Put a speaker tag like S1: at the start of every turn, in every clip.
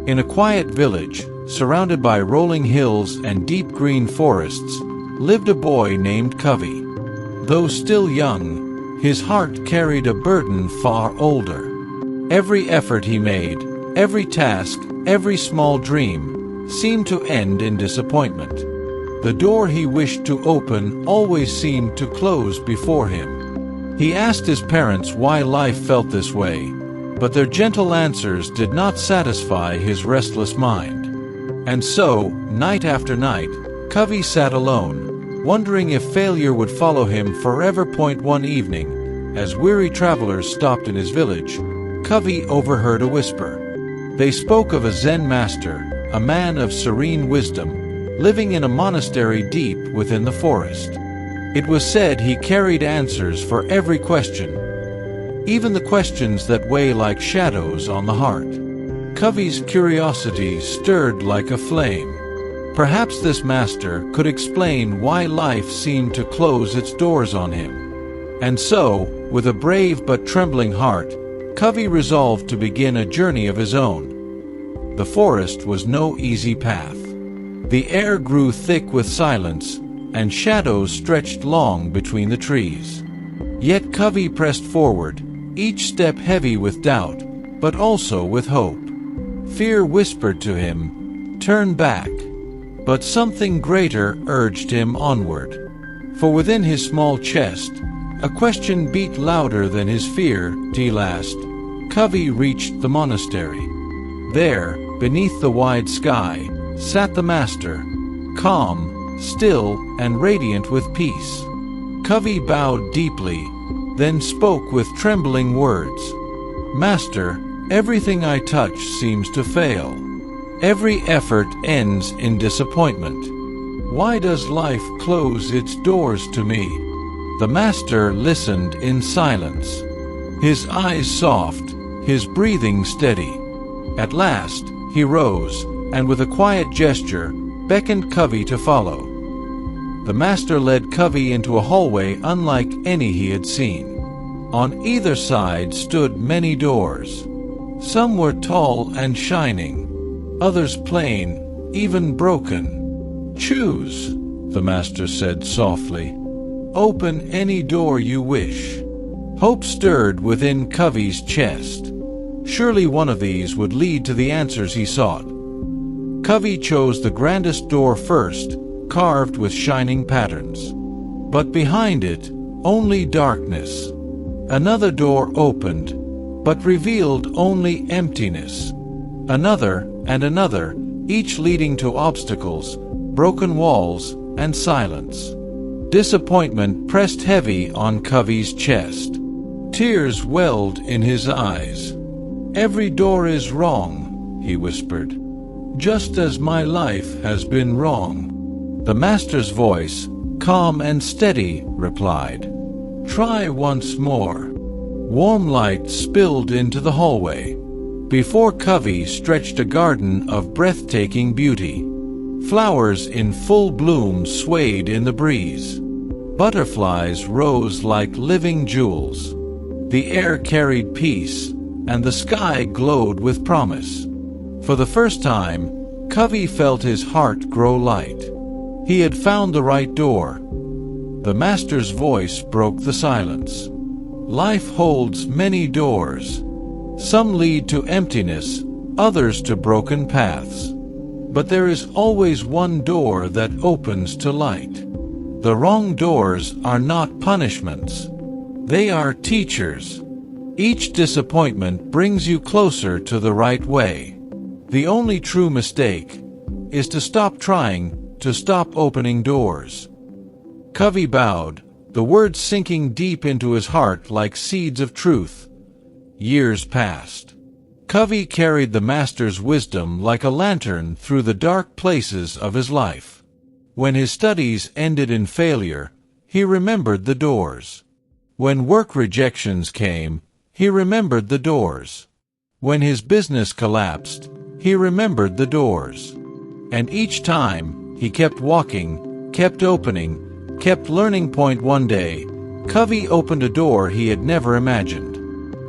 S1: In a quiet village, surrounded by rolling hills and deep green forests, lived a boy named Covey. Though still young, his heart carried a burden far older. Every effort he made, every task, every small dream, seemed to end in disappointment. The door he wished to open always seemed to close before him. He asked his parents why life felt this way, but their gentle answers did not satisfy his restless mind. And so, night after night, Covey sat alone, wondering if failure would follow him forever. One evening, as weary travelers stopped in his village, Covey overheard a whisper. They spoke of a Zen master, a man of serene wisdom, living in a monastery deep within the forest. It was said he carried answers for every question, even the questions that weigh like shadows on the heart. Covey's curiosity stirred like a flame. Perhaps this master could explain why life seemed to close its doors on him. And so, with a brave but trembling heart, Covey resolved to begin a journey of his own. The forest was no easy path. The air grew thick with silence, and shadows stretched long between the trees. Yet Covey pressed forward, each step heavy with doubt, but also with hope. Fear whispered to him, "Turn back." But something greater urged him onward. For within his small chest, a question beat louder than his fear. At last, Covey reached the monastery. There, beneath the wide sky, sat the master, calm, still, and radiant with peace. Covey bowed deeply, then spoke with trembling words. "Master, everything I touch seems to fail. Every effort ends in disappointment. Why does life close its doors to me?" The master listened in silence, his eyes soft, his breathing steady. At last, he rose, and with a quiet gesture, beckoned Covey to follow. The master led Covey into a hallway unlike any he had seen. On either side stood many doors. Some were tall and shining, others plain, even broken. "Choose," the master said softly. "Open any door you wish." Hope stirred within Covey's chest. Surely one of these would lead to the answers he sought. Covey chose the grandest door first, carved with shining patterns. But behind it, only darkness. Another door opened, but revealed only emptiness. Another and another, each leading to obstacles, broken walls, and silence. Disappointment pressed heavy on Covey's chest. Tears welled in his eyes. "Every door is wrong," he whispered, "just as my life has been wrong." The master's voice, calm and steady, replied, "Try once more." Warm light spilled into the hallway. Before Covey stretched a garden of breathtaking beauty. Flowers in full bloom swayed in the breeze. Butterflies rose like living jewels. The air carried peace, and the sky glowed with promise. For the first time, Covey felt his heart grow light. He had found the right door. The master's voice broke the silence. Life holds many doors. Some lead to emptiness, others to broken paths. But there is always one door that opens to light. The wrong doors are not punishments. They are teachers. Each disappointment brings you closer to the right way. The only true mistake is to stop trying, to stop opening doors. Covey bowed, the words sinking deep into his heart like seeds of truth. Years passed. Covey carried the master's wisdom like a lantern through the dark places of his life. When his studies ended in failure, he remembered the doors. When work rejections came, he remembered the doors. When his business collapsed, he remembered the doors. And each time, he kept walking, kept opening, kept learning. One day, Covey opened a door he had never imagined.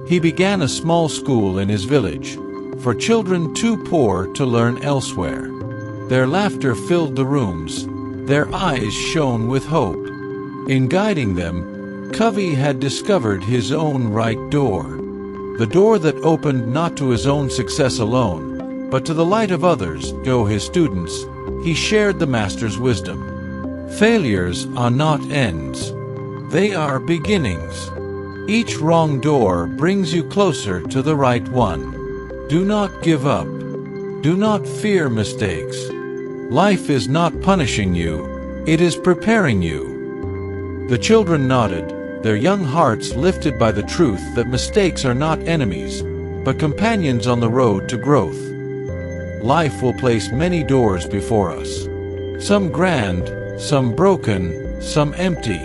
S1: He began a small school in his village, for children too poor to learn elsewhere. Their laughter filled the rooms, their eyes shone with hope. In guiding them, Covey had discovered his own right door. The door that opened not to his own success alone, but to the light of others. His students, he shared the master's wisdom. Failures are not ends. They are beginnings. Each wrong door brings you closer to the right one. Do not give up. Do not fear mistakes. Life is not punishing you, it is preparing you. The children nodded, their young hearts lifted by the truth that mistakes are not enemies, but companions on the road to growth. Life will place many doors before us. Some grand, some broken, some empty.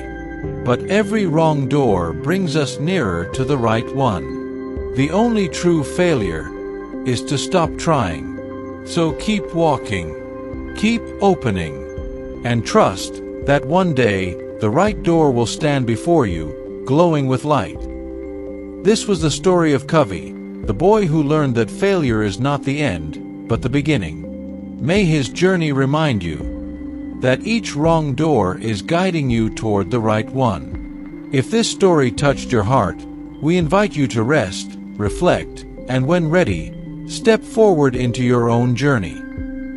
S1: But every wrong door brings us nearer to the right one. The only true failure is to stop trying. So keep walking, keep opening, and trust that one day the right door will stand before you, glowing with light. This was the story of Covey, the boy who learned that failure is not the end, but the beginning. May his journey remind you that each wrong door is guiding you toward the right one. If this story touched your heart, we invite you to rest, reflect, and when ready, step forward into your own journey.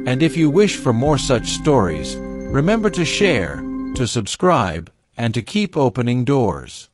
S1: And if you wish for more such stories, remember to share, to subscribe, and to keep opening doors.